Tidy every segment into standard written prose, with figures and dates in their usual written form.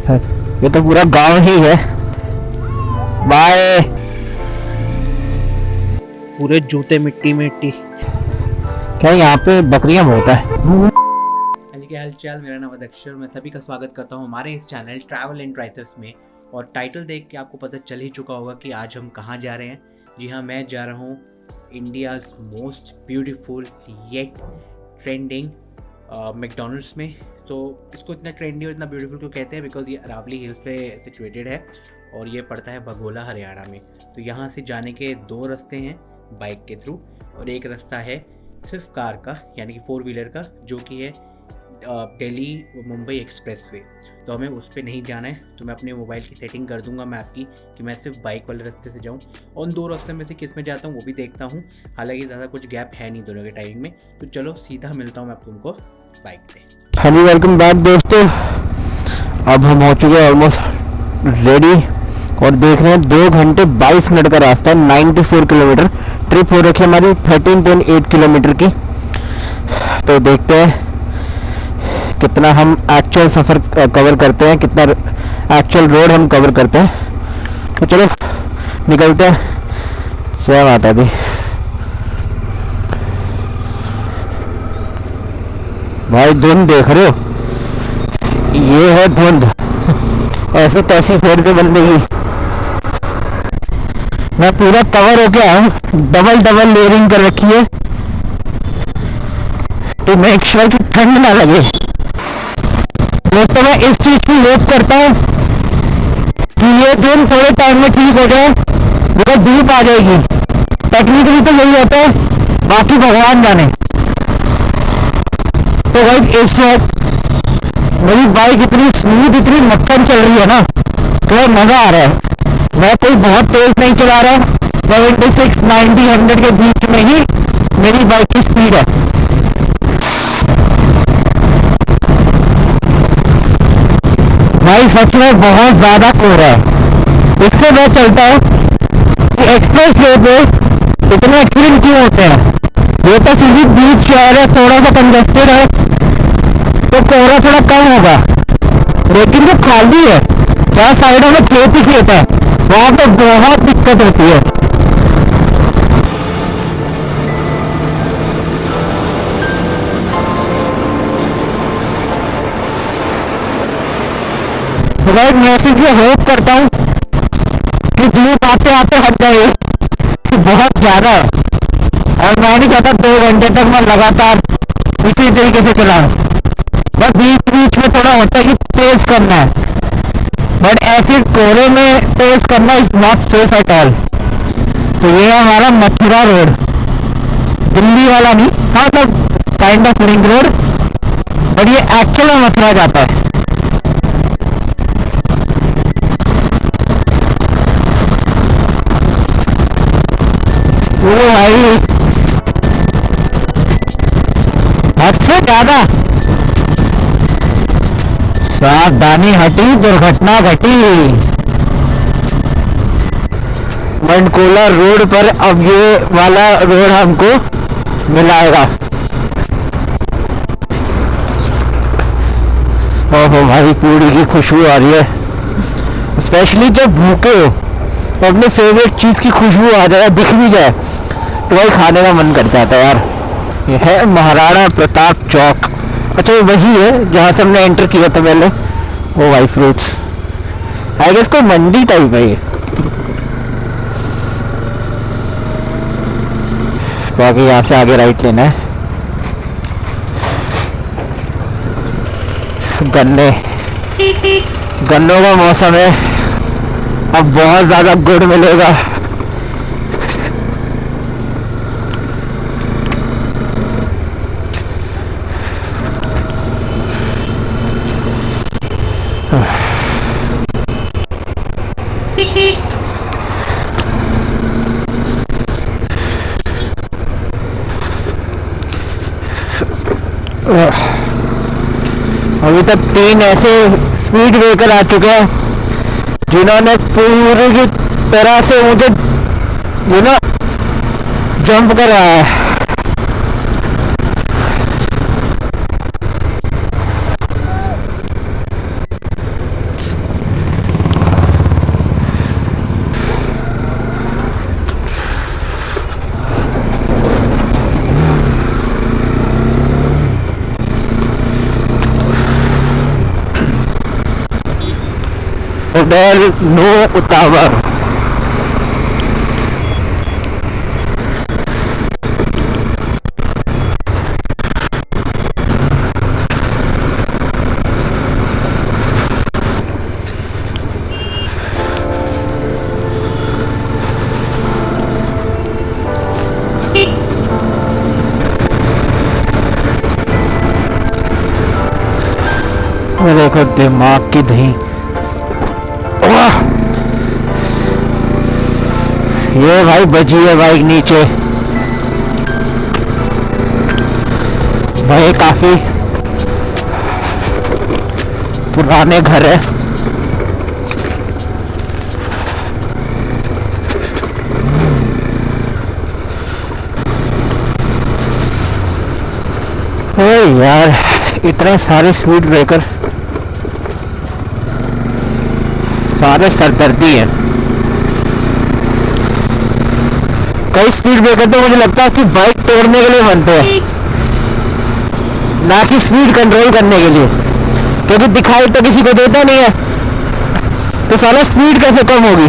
ये तो पूरा गांव ही है। बाय। पूरे जूते मिट्टी मिट्टी। क्या यहाँ पे बकरियां बहुत है? क्या हाल चाल, मेरा नाम अक्षर, मैं सभी का स्वागत करता हूँ हमारे इस चैनल ट्रैवल एंड ट्राइसेस में। और टाइटल देख के आपको पता चल ही चुका होगा कि आज हम कहाँ जा रहे हैं। जी हाँ, मैं जा रहा हूँ India's most beautiful yet trending McDonald's में। तो इसको इतना ट्रेंडी और इतना ब्यूटीफुल क्यों कहते हैं? बिकॉज ये अरावली हिल्स पे सिचुएटेड है और ये पड़ता है बघोला हरियाणा में। तो यहाँ से जाने के दो रास्ते हैं बाइक के थ्रू, और एक रास्ता है सिर्फ कार का यानी कि 4 व्हीलर का, जो कि है दिल्ली मुंबई एक्सप्रेस वे। तो हमें उस पर नहीं जाना है, तो मैं अपने मोबाइल की सेटिंग कर दूंगा मैप की कि मैं सिर्फ बाइक वाले रास्ते से जाऊं। और उन दो रास्ते में से किस में जाता हूं वो भी देखता हूं। हालांकि ज़्यादा कुछ गैप है नहीं दोनों के टाइमिंग में। तो चलो सीधा मिलता हूं मैं तुमको बाइक पे। हाँ जी, वेलकम बैक दोस्तों। अब हम हो चुके हैं ऑलमोस्ट रेडी और देख रहे हैं 2 घंटे 22 मिनट का रास्ता है। 94 किलोमीटर ट्रिप हो रखी है हमारी 13.8 किलोमीटर की। तो देखते हैं कितना हम एक्चुअल सफ़र कवर करते हैं, कितना एक्चुअल रोड हम कवर करते हैं। तो चलो निकलते हैं। जय माता दी। भाई धुंध देख रहे हो, ये है धुंध। ऐसे तैसी फोड़ के बंदगी। मैं पूरा कवर हो गया हूँ, डबल लेयरिंग कर रखी है तो मेक श्योर कि ठंड ना लगे। दोस्तों मैं इस चीज की होप करता हूँ कि ये धुंध थोड़े टाइम में ठीक हो जाए, बिकॉज धूप आ जाएगी। टेक्निकली तो यही होता है, बाकी भगवान जाने। तो गाइस इस वक्त मेरी बाइक इतनी स्मूथ, इतनी मक्खन चल रही है ना, तो मजा आ रहा है। मैं कोई बहुत तेज नहीं चला रहा, 76, 90, 100 के बीच में ही मेरी बाइक की स्पीड है। भाई सच में बहुत ज्यादा कोहरा है। इससे मैं चलता हूँ कि एक्सप्रेस वे पे इतने एक्सीडेंट क्यों होते हैं। ये तो सीधी बीच शहर है, थोड़ा सा कंजेस्टेड है तो कोहरा थोड़ा कम होगा, लेकिन जो खाली है, क्या साइडों में खेत ही खेत है, वहां पे बहुत दिक्कत होती है। तो भाई मैं सिर्फ ये होप करता हूँ कि धूप आते आते हट जाए, बहुत ज्यादा है। और मैं नहीं चाहता 2 घंटे तक मैं लगातार इसी तरीके से चलाऊं। बस बीच बीच में थोड़ा होता है कि तेज करना है, बट ऐसे कोहरे में तेज करना is not safe at all. तो ये है हमारा मथुरा रोड, दिल्ली वाला नहीं, हाँ मतलब kind of ring road, but ये एक्चुअल में मथुरा जाता है। वो भाई हद से ज्यादा सावधानी हटी, दुर्घटना घटी। मनकोला रोड पर अब ये वाला रोड हमको मिलाएगा। ओहो भाई, पूरी की खुशबू आ रही है। स्पेशली जब भूखे हो तो अपने फेवरेट चीज की खुशबू आ जाए, दिख भी जाए तो भाई खाने का मन कर जाता है यार। ये है महाराणा प्रताप चौक। अच्छा, वही है जहाँ से हमने एंटर किया था पहले। ओ भाई फ्रूट्स, आई गेस कोई मंडी टाइप है ये। बाकी यहाँ से आगे राइट लेना है। गन्नों का मौसम है, अब बहुत ज्यादा गुड़ मिलेगा। अभी तक 3 ऐसे स्पीड ब्रेकर आ चुके हैं जिन्होंने पूरी की तरह से मुझे जंप करवाया है। Hotel no tower. देखो दिमाग की दही। वाह! ये भाई बची है बाइक नीचे। भाई काफी पुराने घर है। ओ यार, इतने सारे स्पीड ब्रेकर, सारे सरदर्दी है। कई स्पीड ब्रेकर तो मुझे लगता है कि बाइक तोड़ने के लिए बनते हैं, ना कि स्पीड कंट्रोल करने के लिए, क्योंकि दिखाई तो किसी को देता नहीं है। तो साला स्पीड कैसे कम होगी?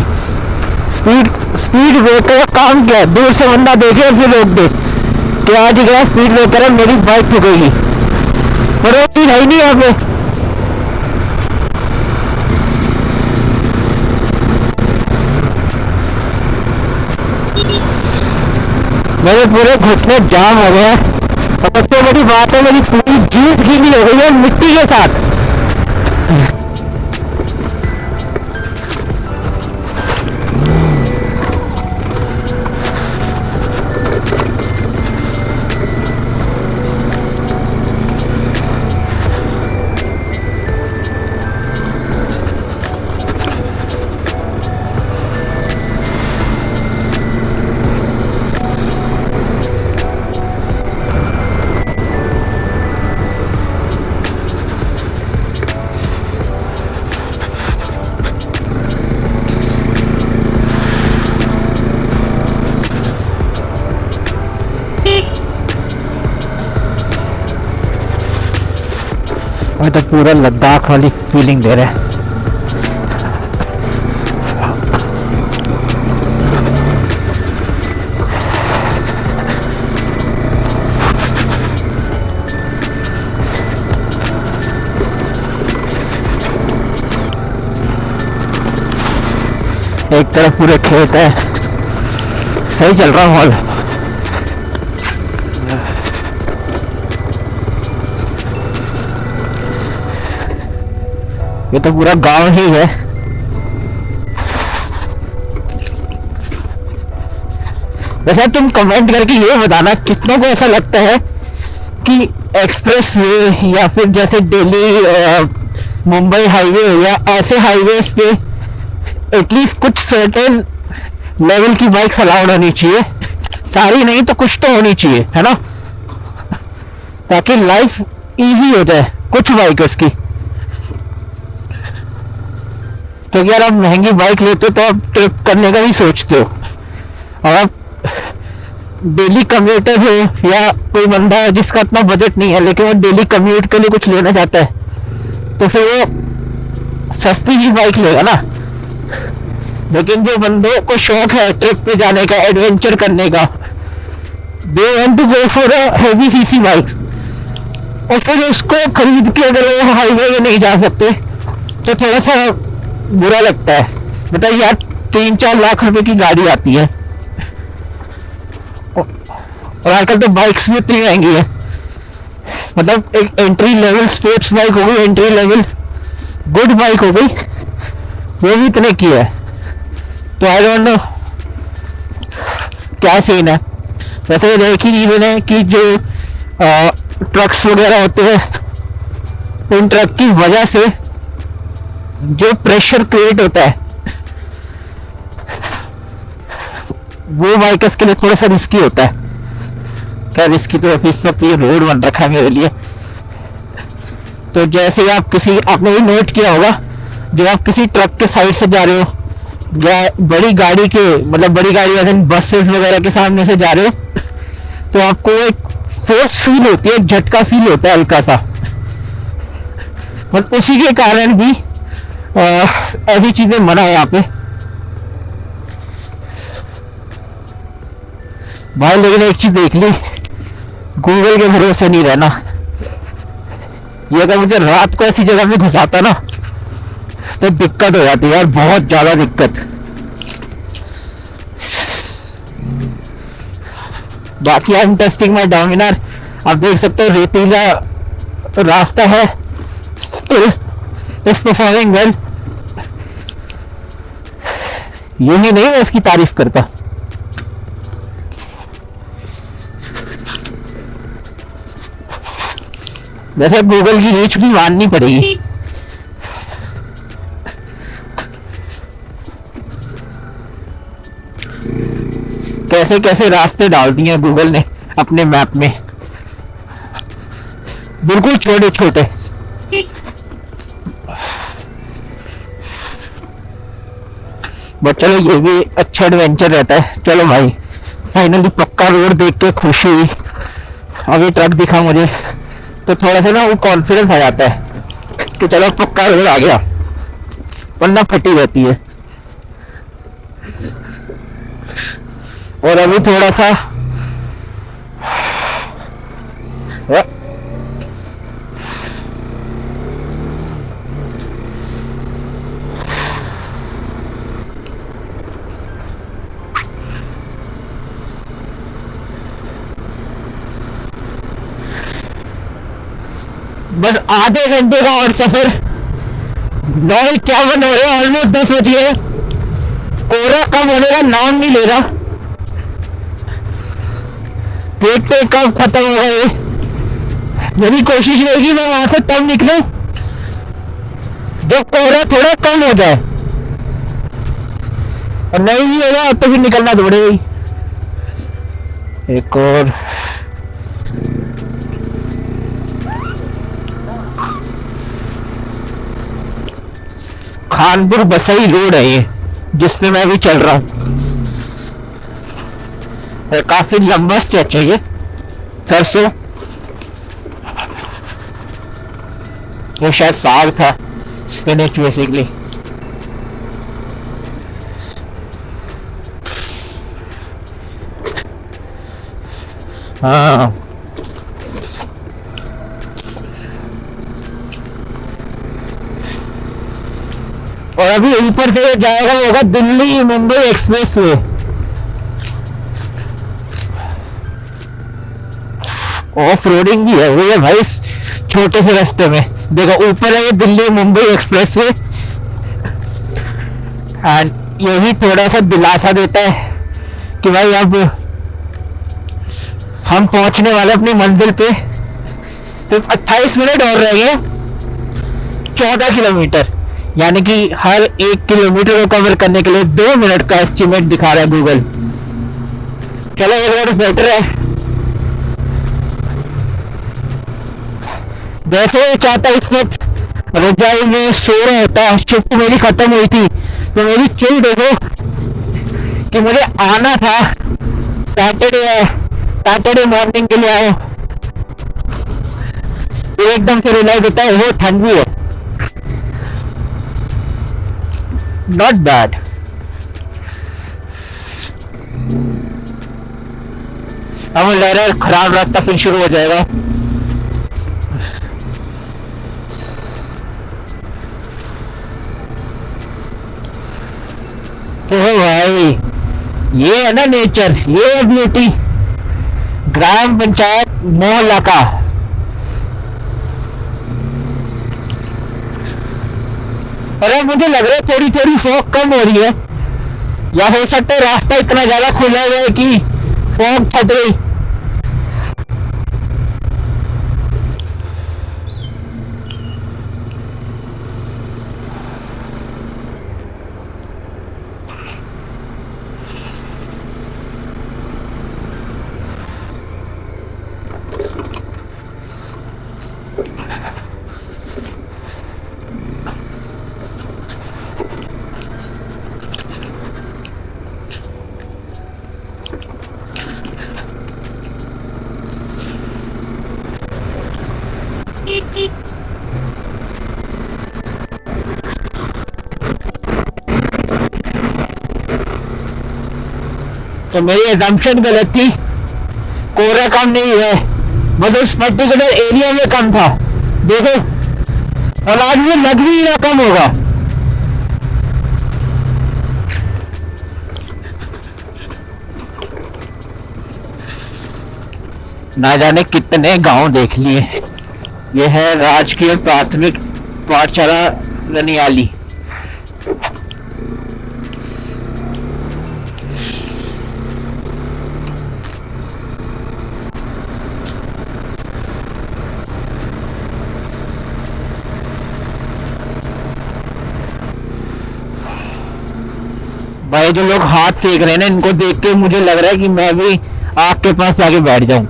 स्पीड ब्रेकर का काम क्या है? दूर से बंदा देखे और फिर रोक दे कि आज ही गया स्पीड ब्रेकर है, मेरी बाइक ठुकेगी। पर वो चीज है ही नहीं यहाँ पे। मेरे पूरे घुटने जाम हो गए और सबसे बड़ी बात है, मेरी पूरी जीन्स गीली हो गई है मिट्टी के साथ। और तो पूरा लद्दाख वाली फीलिंग दे रहा है। एक तरफ पूरे खेत है, सही चल रहा माहौल। ये तो पूरा गांव ही है। वैसे तुम कमेंट करके ये बताना कितनों को ऐसा लगता है कि एक्सप्रेस वे या फिर जैसे दिल्ली मुंबई हाईवे या ऐसे हाईवेज पे एटलीस्ट कुछ सर्टेन लेवल की बाइक्स अलाउड होनी चाहिए। सारी नहीं तो कुछ तो होनी चाहिए, है ना, ताकि लाइफ इजी हो जाए कुछ बाइकर्स की। क्योंकि यार आप महंगी बाइक लेते हो तो आप ट्रिप करने का ही सोचते हो, और आप डेली कम्यूटर हो या कोई बंदा है जिसका इतना बजट नहीं है लेकिन वो डेली कम्यूट के लिए कुछ लेना चाहता है तो फिर वो सस्ती ही बाइक लेगा ना। लेकिन जो बंदों को शौक है ट्रिप पे जाने का, एडवेंचर करने का, they want to go for a heavy CC bikes, और फिर उसको खरीद के अगर वो हाईवे में नहीं जा सकते तो थोड़ा सा बुरा लगता है। बताइए यार, 3-4 लाख रुपए की गाड़ी आती है और आजकल तो बाइक्स भी इतनी महंगी है। मतलब एक एंट्री लेवल स्पोर्ट्स बाइक हो गई, एंट्री लेवल गुड बाइक हो गई, वो भी इतने की है। तो आई डोंट नो क्या सीन है। वैसे एक ही रीजन है कि जो ट्रक्स वगैरह होते हैं उन ट्रक की वजह से जो प्रेशर क्रिएट होता है वो बाइकर्स के लिए थोड़ा सा रिस्की होता है। क्या रिस्की, तो इस वक्त ये रोड बन रखा है मेरे लिए। तो जैसे आप किसी, आपने भी नोट किया होगा, जब आप किसी ट्रक के साइड से जा रहे हो या बड़ी गाड़ी के, मतलब बड़ी गाड़ी जैसे बसेस वगैरह के सामने से जा रहे हो तो आपको एक फोर्स फील होती है, एक झटका फील होता है हल्का सा। बस उसी के कारण भी ऐसी चीजें मना है यहाँ पे भाई। लेकिन एक चीज देख ली, गूगल के भरोसे नहीं रहना। ये अगर मुझे रात को ऐसी जगह में घुसाता ना तो दिक्कत हो जाती है यार, बहुत ज्यादा दिक्कत। बाकी आई एम टेस्टिंग माई डोमिनार। आप देख सकते हो रेतीला रास्ता है, इस परफॉर्मिंग वेल। यूं ही नहीं मैं इसकी तारीफ करता। वैसे गूगल की रीच भी माननी पड़ेगी। कैसे कैसे रास्ते डाल दिए हैं गूगल ने अपने मैप में, बिल्कुल छोटे छोटे। बट चलो ये भी अच्छा एडवेंचर रहता है। चलो भाई फाइनली पक्का रोड देख के खुशी हुई। अभी ट्रक दिखा मुझे तो थोड़ा सा ना वो कॉन्फिडेंस आ जाता है कि चलो पक्का रोड आ गया, वरना फटी रहती है। और अभी थोड़ा सा बस आधे घंटे का और सफर। 9:51 हो रहे, ऑलमोस्ट 10 बजे। कोहरा कम होने का नाम नहीं ले रहा। देखते कब खत्म होगा ये। मेरी कोशिश रहेगी मैं वहां से तब निकलूं जब कोहरा थोड़ा कम हो जाए, और नहीं भी होगा तो फिर निकलना तो पड़ेगा ही। एक और खानपुर बसई रोड है ये, जिसमें मैं भी चल रहा हूँ। काफी लंबा स्ट्रेच है ये। सरसों ये शायद साग था, स्पिनच बेसिकली। हाँ और अभी ऊपर से जाएगा होगा Delhi Mumbai express way. Off roading भी है वो है भाई छोटे से रास्ते में। देखो ऊपर है ये Delhi Mumbai express way, and यही थोड़ा सा दिलासा देता है कि भाई अब हम पहुंचने वाले अपनी मंजिल पे। सिर्फ 28 मिनट और रह गए। 14 किलोमीटर, यानी कि हर 1 किलोमीटर को कवर करने के लिए 2 मिनट का एस्टिमेट दिखा रहा है गूगल। चलो एक मिनट बेटर है। वैसे ही चाहता इस वक्त रजाई में सो रहा होता। शिफ्ट मेरी खत्म हुई थी तो मेरी चिल देखो कि मुझे आना था। सैटरडे है, सैटरडे मॉर्निंग के लिए आए, तो एकदम से रियलाइज होता है वो ठंड भी है। Not bad. अब लग रहा है खराब रास्ता फिर शुरू हो जाएगा। तो भाई ये है ना नेचर, ये है ब्यूटी। ग्राम पंचायत मोहल्ला का। अरे मुझे लग रहा है थोड़ी थोड़ी फॉग कम हो रही है, या हो सकता है रास्ता इतना ज्यादा खुला हुआ है कि फॉग छट गई। तो मेरी एजम्पशन गलत थी, कोहरा कम नहीं है, बस उस पर्टिकुलर एरिया में कम था। देखो और आज भी लग भी रहा कम होगा। ना जाने कितने गांव देख लिए। यह है राजकीय प्राथमिक पाठशाला रनियाली। भाई जो लोग हाथ सेक रहे हैं ना, इनको देख के मुझे लग रहा है कि मैं भी आग के पास जाके बैठ जाऊं।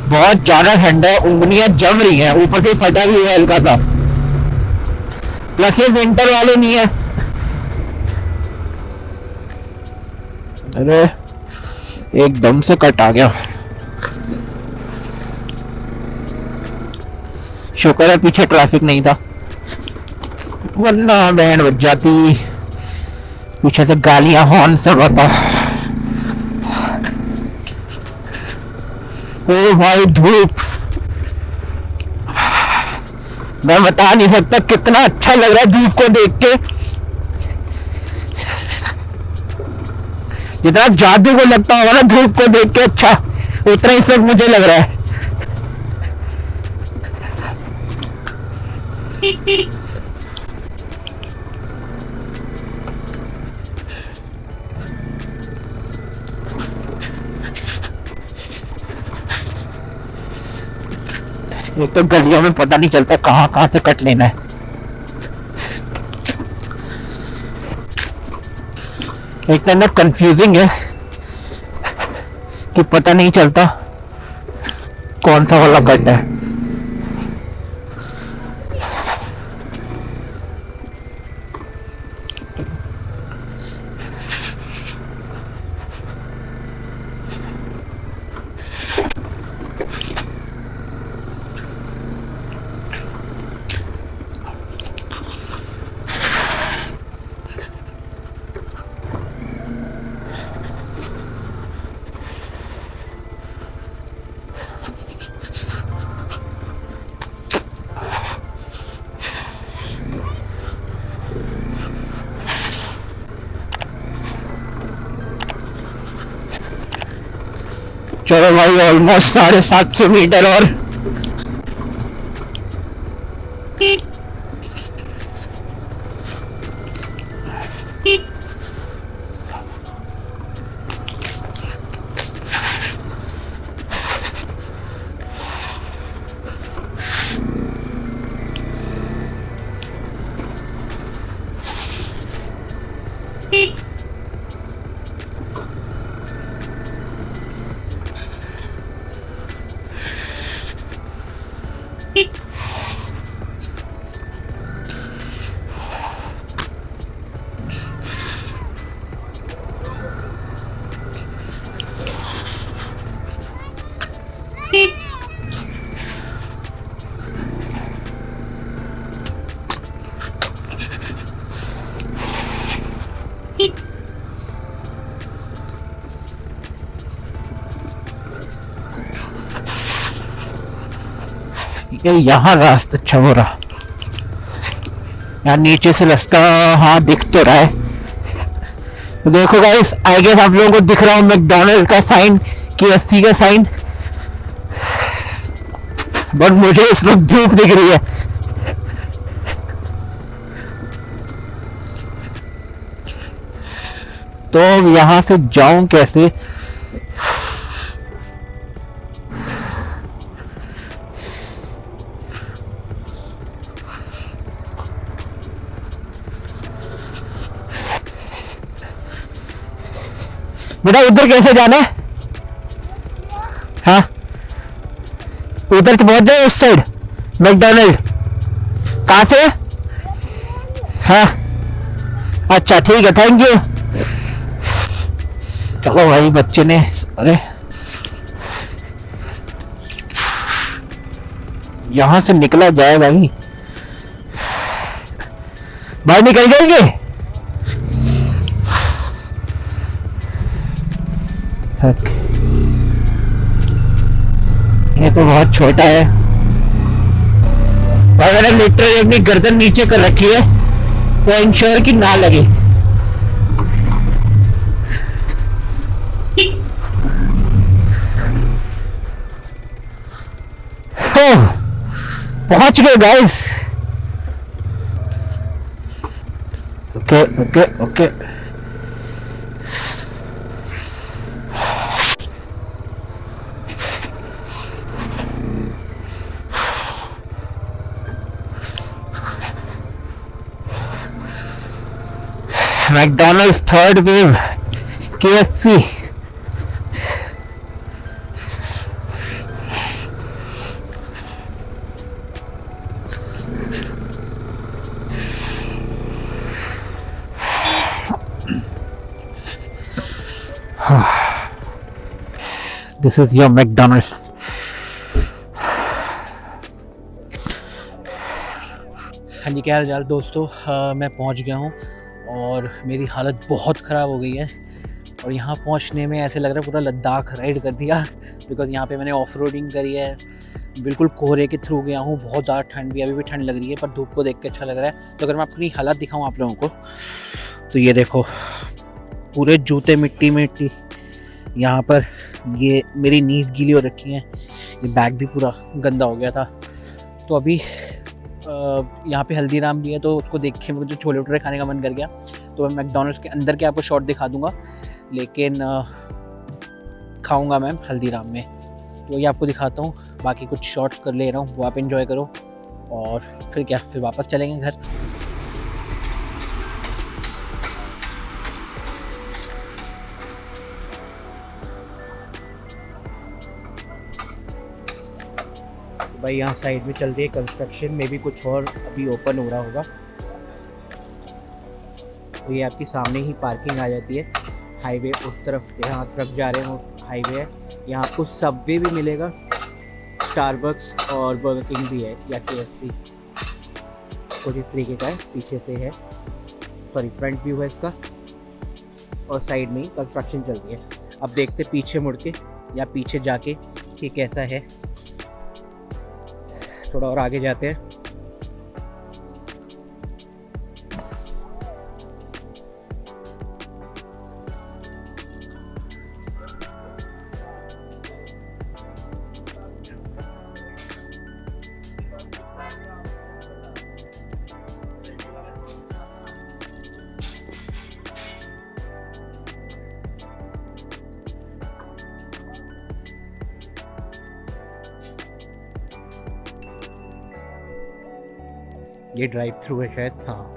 बहुत ज्यादा ठंडा है, उंगलियां जम रही हैं, ऊपर से फटा भी है हल्का सा। प्लस ये विंटर वाले नहीं है। अरे एकदम से कट आ गया। शुक्र है पीछे ट्रैफिक नहीं था, वरना बैंड बज जाती। पीछे से गालियां हॉर्न सब होता। ओ भाई धूप, मैं बता नहीं सकता कितना अच्छा लग रहा है धूप को देख के। जितना जादू को लगता होगा ना धूप को देख के अच्छा, उतना ही सब मुझे लग रहा है। एक तो गलियों में पता नहीं चलता कहाँ कहाँ से कट लेना है। एक तो ना कंफ्यूजिंग है कि पता नहीं चलता कौन सा वाला कट है। चलो भाई ऑलमोस्ट 750 मीटर और ये यहाँ रास्ता अच्छा हो रहा, यहाँ नीचे से रास्ता हाँ दिख तो रहा है। तो देखो गाइस, आई गेस आप लोगों को दिख रहा हूँ मैकडॉनल्ड का साइन, KFC का साइन, बट मुझे इस वक्त धूप दिख रही है। तो यहाँ से जाऊं कैसे? बेटा उधर कैसे जाना है? हाँ उधर से पहुंच जाए, उस साइड मैकडॉनल्ड। कहाँ से? हाँ अच्छा ठीक है, थैंक यू। चलो भाई बच्चे ने, अरे यहां से निकला जाए भाई, बाहर निकल जाएंगे। ओके, ये तो बहुत छोटा है और मैंने लिटरली अपनी गर्दन नीचे कर रखी है तो इंश्योर कि ना लगे। पहुंच गए guys. Okay okay okay, McDonald's third wave, KFC। This is your McDonald's. हाँ जी, क्या हाल चाल दोस्तों। मैं पहुंच गया हूं और मेरी हालत बहुत ख़राब हो गई है और यहाँ पहुंचने में ऐसे लग रहा है पूरा लद्दाख राइड कर दिया, बिकॉज़ यहाँ पे मैंने ऑफ रोडिंग करी है। बिल्कुल कोहरे के थ्रू गया हूँ, बहुत ज़्यादा ठंड भी, अभी भी ठंड लग रही है पर धूप को देख के अच्छा लग रहा है। तो अगर मैं अपनी हालत दिखाऊँ आप लोगों को तो ये देखो, पूरे जूते मिट्टी मिट्टी, यहाँ पर ये मेरी नीज़ गीली हो रखी हैं, ये बैग भी पूरा गंदा हो गया था। तो अभी यहाँ पे हल्दीराम भी है तो उसको देख के मुझे छोले भटूरे खाने का मन कर गया। तो मैं मैकडॉनल्ड्स के अंदर के आपको शॉट दिखा दूंगा, लेकिन खाऊंगा मैं हल्दीराम में, तो ये आपको दिखाता हूँ। बाकी कुछ शॉट्स कर ले रहा हूँ, वो आप एंजॉय करो और फिर वापस चलेंगे घर। भाई यहाँ साइड में चल रही है कंस्ट्रक्शन, में भी कुछ और अभी ओपन हो रहा होगा। तो ये आपकी सामने ही पार्किंग आ जाती है, हाईवे उस तरफ जहाँ ट्रक जा रहे हैं वो हाईवे है। यहाँ आपको सबवे भी मिलेगा, स्टारबक्स और बर्गर किंग भी है या KFC, कुछ इस तरीके का है। पीछे से है, सॉरी फ्रंट व्यू है इसका, और साइड में ही कंस्ट्रक्शन चल रही है। अब देखते पीछे मुड़ के या पीछे जाके कि कैसा है। थोड़ा और आगे जाते हैं। ये ड्राइव थ्रू है शायद, हाँ।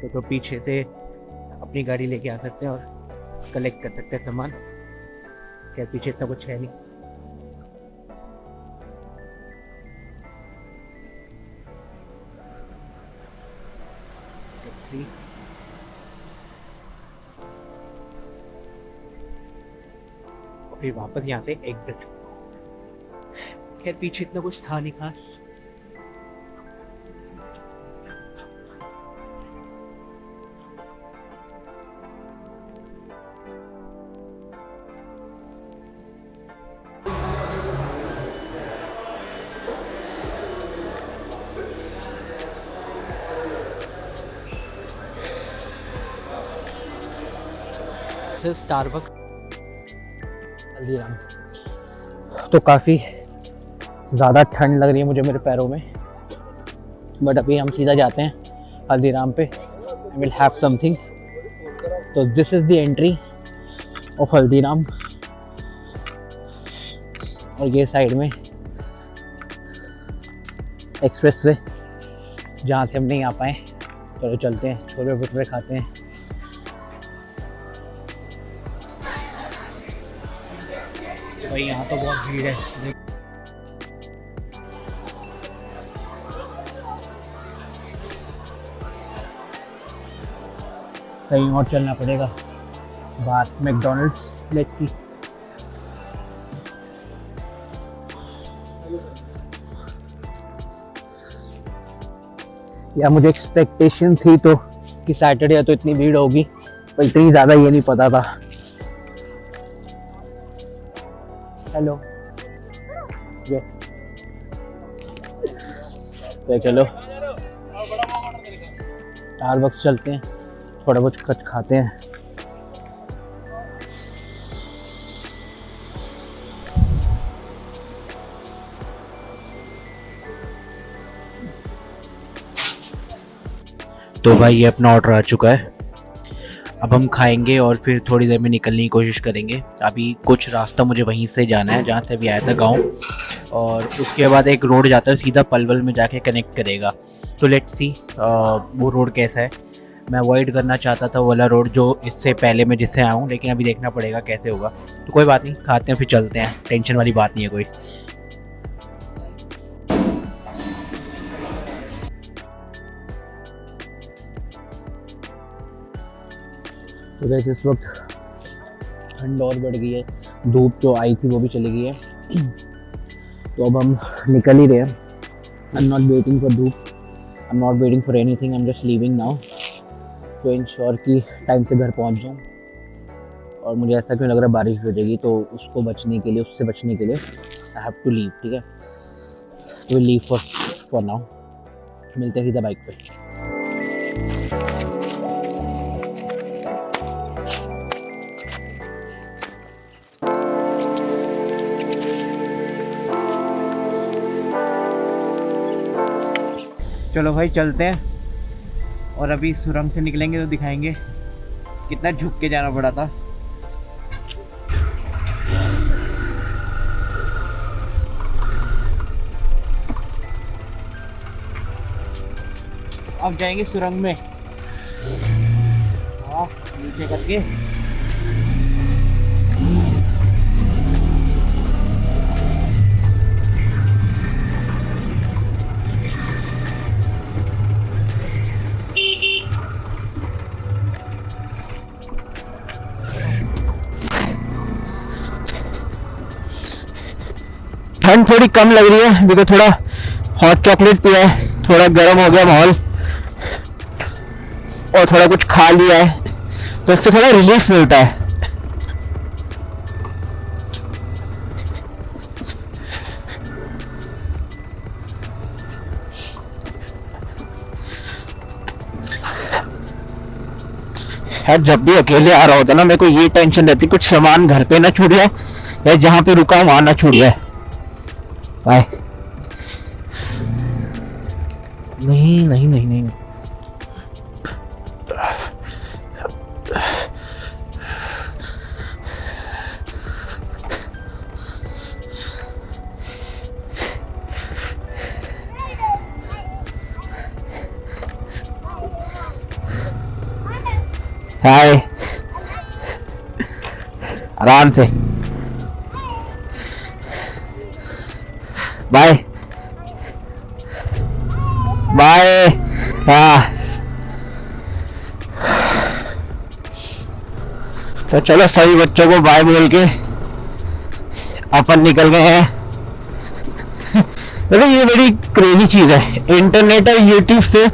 तो पीछे से अपनी गाड़ी लेके आ सकते हैं और कलेक्ट कर सकते हैं सामान। क्या पीछे इतना कुछ है नहीं। फिर वापस यहाँ से एग्जिट। खैर पीछे इतना कुछ था नहीं खास। स्टारबक्स हल्दीराम। तो काफ़ी ज़्यादा ठंड लग रही है मुझे मेरे पैरों में, बट अभी हम सीधा जाते हैं हल्दीराम पे। I will have something. तो this is the entry of Haldiram और ये साइड में एक्सप्रेस वे जहाँ से हम नहीं आ पाए। चलो चलते हैं, छोले भटूरे खाते हैं। भाई यहाँ तो बहुत भीड़ है। कहीं और चलना पड़ेगा बाहर मैकडॉनल्ड्स। Let's see. या मुझे एक्सपेक्टेशन थी तो कि सैटरडे तो इतनी भीड़ होगी, पर इतनी ज़्यादा ये नहीं पता था। हेलो ये तो चलो स्टारबक्स चलते हैं, थोड़ा कुछ खाते हैं। तो भाई ये अपना ऑर्डर आ चुका है, अब हम खाएंगे और फिर थोड़ी देर में निकलने की कोशिश करेंगे। अभी कुछ रास्ता मुझे वहीं से जाना है जहाँ से भी आया था गांव, और उसके बाद एक रोड जाता है सीधा पलवल में जाके कनेक्ट करेगा। तो लेट्स सी वो रोड कैसा है। मैं अवॉइड करना चाहता था वो वाला रोड जो इससे पहले मैं जिससे आया हूँ, लेकिन अभी देखना पड़ेगा कैसे होगा। तो कोई बात नहीं, खाते हैं फिर चलते हैं, टेंशन वाली बात नहीं है कोई। तो जैसे इस वक्त ठंड और बढ़ गई है, धूप जो आई थी वो भी चली गई है। तो अब हम निकल ही रहे हैं। I am not waiting for धूप, I am not waiting for anything, I am just leaving now to ensure कि टाइम से घर पहुंच जाऊं। और मुझे ऐसा क्यों लग रहा है बारिश हो जाएगी, तो उससे बचने के लिए आई हैव टू लीव। ठीक है, तो लीव फॉर नाउ। मिलते हैं सीधा बाइक पे। चलो भाई चलते हैं, और अभी सुरंग से निकलेंगे तो दिखाएंगे कितना झुक के जाना पड़ा था। अब जाएंगे सुरंग में, हाँ नीचे करके। ठंड थोड़ी कम लग रही है बिकॉज थोड़ा हॉट चॉकलेट पिया है, थोड़ा गर्म हो गया माहौल, और थोड़ा कुछ खा लिया है, तो इससे थोड़ा रिलीफ मिलता है। यार जब भी अकेले आ रहा होता ना, मेरे को ये टेंशन रहती कुछ सामान घर पे ना छूट जाए, या जहाँ पे रुका वहां ना छूट जाए। बाय। नहीं नहीं नहीं नहीं, हाय आराम से, बाय बाय। हाँ तो चलो सभी बच्चों को बाय बोल के अपन निकल गए हैं। देखो ये बड़ी क्रेजी चीज है, इंटरनेट और यूट्यूब से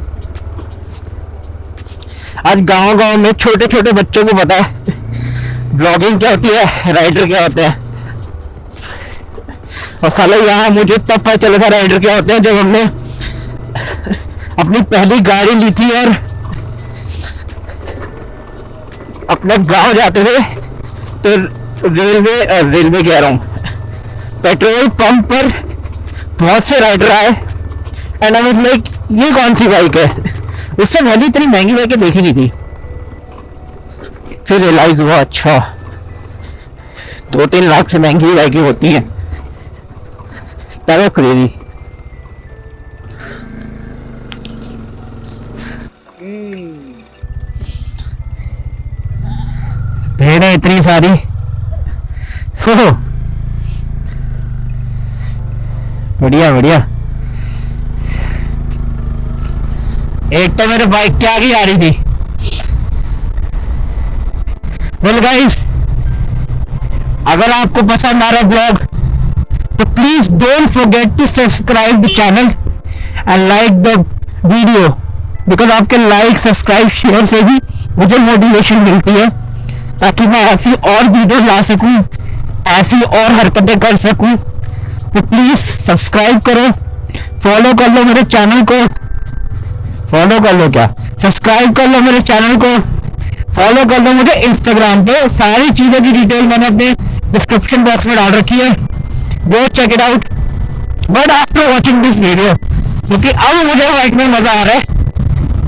आज गांव में छोटे छोटे बच्चों को पता है ब्लॉगिंग क्या होती है, राइडर क्या होते हैं। और साला यहाँ मुझे तब पता चला था राइडर क्या होते हैं जब हमने अपनी पहली गाड़ी ली थी और अपने गांव जाते थे, तो रेलवे कह रहा हूँ, पेट्रोल पंप पर बहुत से राइडर आए एंड आई वाज लाइक ये कौन सी बाइक है। उससे पहले इतनी महंगी बाइकें देखी नहीं थी, फिर रियलाइज हुआ अच्छा 2-3 लाख से महंगी बाइकें होती हैं। तब क्रेजी। भेड़ें इतनी सारी, बढ़िया बढ़िया। एक तो मेरे बाइक के आगे आ रही थी। वेल गाइस, अगर आपको पसंद आ रहा ब्लॉग तो please don't forget to subscribe the channel and like the video, because आपके लाइक सब्सक्राइब शेयर से ही मुझे मोटिवेशन मिलती है ताकि मैं ऐसी और वीडियो ला सकूं ऐसी और हरकतें कर सकूं, तो प्लीज सब्सक्राइब करो, फॉलो कर लो मेरे चैनल को, फॉलो कर लो क्या, सब्सक्राइब कर लो मेरे चैनल को, फॉलो कर लो मुझे इंस्टाग्राम पे। सारी चीजों की डिटेल मैंने अपने डिस्क्रिप्शन बॉक्स में डाल रखी है, go check it out. But after watching this video, क्योंकि अब मुझे बाइक में मजा आ रहा है,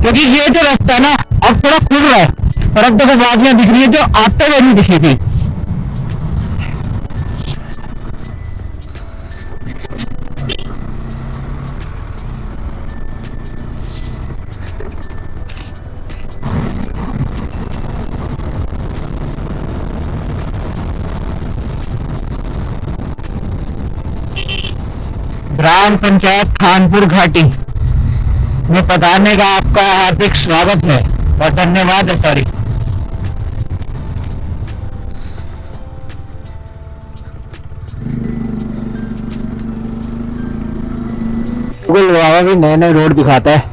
क्योंकि ये जो रास्ता है ना अब थोड़ा खुल रहा है, और अब देखो वादियां दिख रही है जो आते हुए नहीं दिखी थी। ग्राम पंचायत खानपुर घाटी में पधारने का आपका हार्दिक स्वागत है और धन्यवाद है। सॉरी, गूगल बाबा भी नए नए रोड दिखाता है,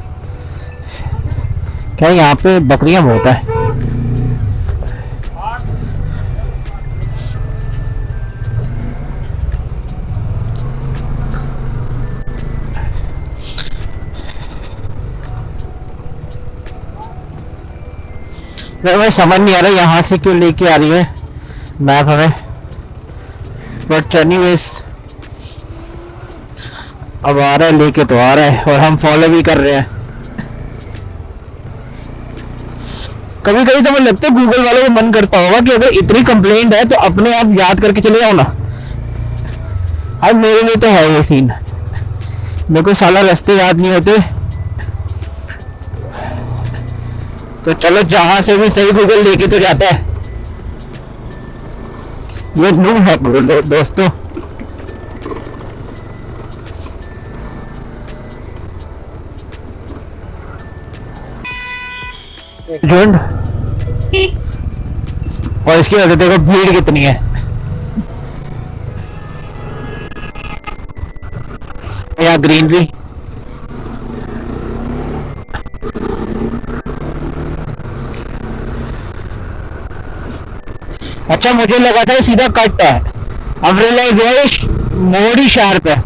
क्या यहाँ पे बकरियां बहुत है। मैं समझ नहीं आ रहा यहाँ से क्यों लेके आ रही है मैप हमें, बट एनीवेज अब आ रहा है, लेके तो आ रहा है और हम फॉलो भी कर रहे हैं। कभी कभी तो मुझे लगता है गूगल वालों को मन करता होगा कि अगर इतनी कंप्लेंट है तो अपने आप याद करके चले जाओ ना। अब मेरे लिए तो है ये सीन, मेरे को साला रास्ते याद नहीं होते, तो चलो जहां से भी सही गूगल लेके तो जाता है। ये न्यू है दोस्तों। झुंड, और इसकी वजह से देखो भीड़ कितनी है। यहाँ ग्रीनरी, अच्छा मुझे लगा था सीधा कट है, अब रियलाइज हुआ मोड़ ही शार्प है।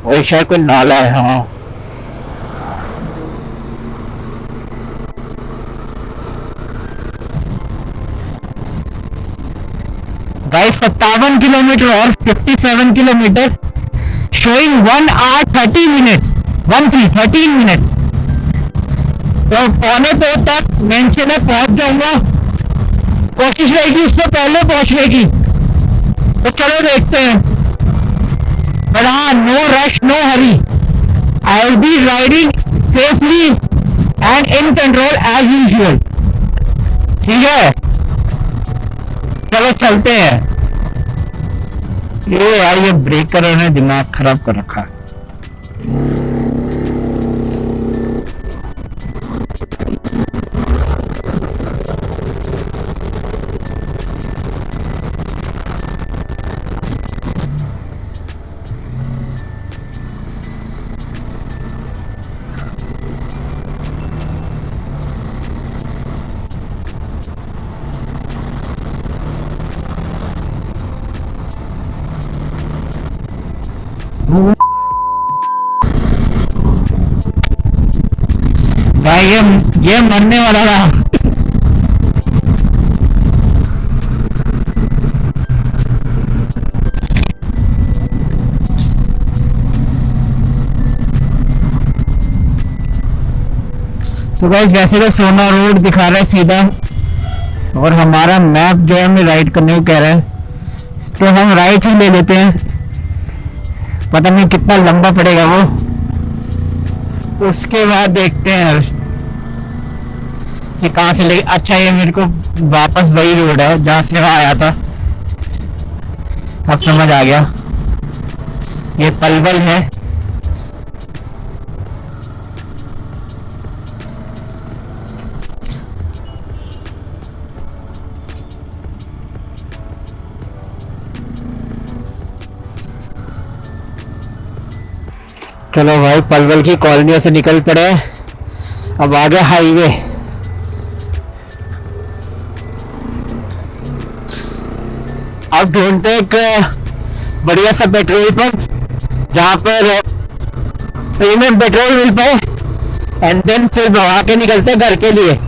वही शायद कोई नाला है। हाँ भाई 57 किलोमीटर और 57 kilometre, showing 1 hour 30 minutes, 13 minute. तो 2:45 तक मेंशन में पहुंच जाऊंगा, कोशिश रहेगी उससे पहले पहुंचने की, तो चलो देखते हैं। पर हाँ, no rush no hurry, I will be riding safely and in control as usual. ठीक है, चलो चलते हैं। ये यार ये ब्रेकर ने दिमाग खराब कर रखा है। भाई ये मरने वाला था। तो गाइस वैसे तो सोना रोड दिखा रहा है सीधा, और हमारा मैप जो है हमें राइट करने को कह रहा है, तो हम राइट ही ले लेते हैं। पता नहीं कितना लंबा पड़ेगा वो, उसके बाद देखते हैं कि कहाँ से ले। अच्छा ये मेरे को वापस वही रोड है जहाँ से मैं आया था, अब समझ आ गया, ये पलवल है। चलो भाई पलवल की कॉलोनियों से निकल पड़े, अब आ गया हाईवे। अब ढूंढते एक बढ़िया सा पेट्रोल पंप जहाँ पर प्रीमियम पेट्रोल मिल पाए एंड देन फिर वहां के निकलते घर के लिए।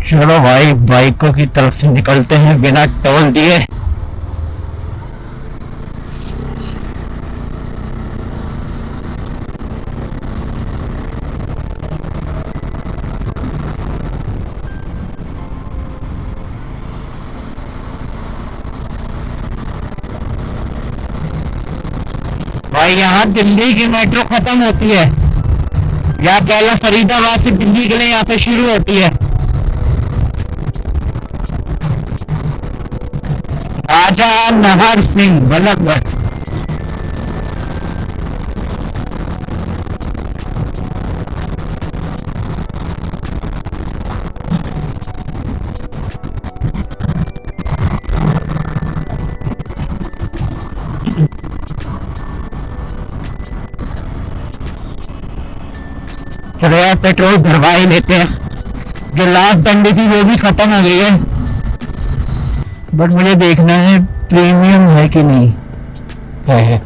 चलो भाई बाइकों की तरफ से निकलते हैं बिना टोल दिए। भाई यहाँ दिल्ली की मेट्रो खत्म होती है, या कह लो फरीदाबाद से दिल्ली के लिए यहाँ से शुरू होती है। राजा नहर सिंह बल्लभगढ़। चलो यार पेट्रोल भरवा ही लेते हैं, जो लास्ट डंडी थी वो भी खत्म हो गई है, बट मुझे देखना है प्रीमियम है कि नहीं। है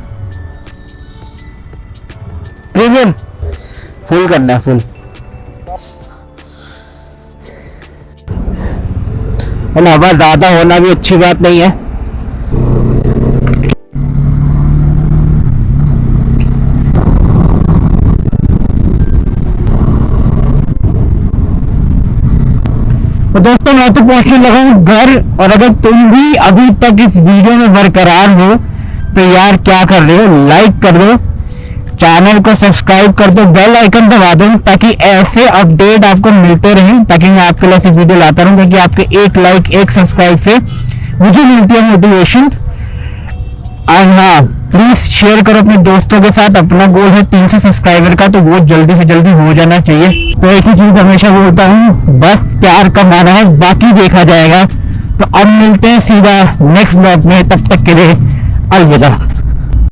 प्रीमियम फुल करना है, फुल। और हवा ज्यादा होना भी अच्छी बात नहीं है। तो दोस्तों मैं तो पहुंचने लगा हूँ घर, और अगर तुम भी अभी तक इस वीडियो में बरकरार हो तो यार क्या कर रहे हो, लाइक कर दो, चैनल को सब्सक्राइब कर दो, बेल आइकन दबा दो, ताकि ऐसे अपडेट आपको मिलते रहें, ताकि मैं आपके लिए ऐसी वीडियो लाता रहूं, क्योंकि आपके एक लाइक एक सब्सक्राइब से मुझे मिलती है मोटिवेशन। और हाँ प्लीज शेयर करो अपने दोस्तों के साथ। अपना गोल है 300 सब्सक्राइबर का, तो वो जल्दी से जल्दी हो जाना चाहिए। तो एक ही चीज हमेशा बोलता हूँ, बस प्यार कमाना है, बाकी देखा जाएगा। तो अब मिलते हैं सीधा नेक्स्ट ब्लॉग में, तब तक के लिए अलविदा।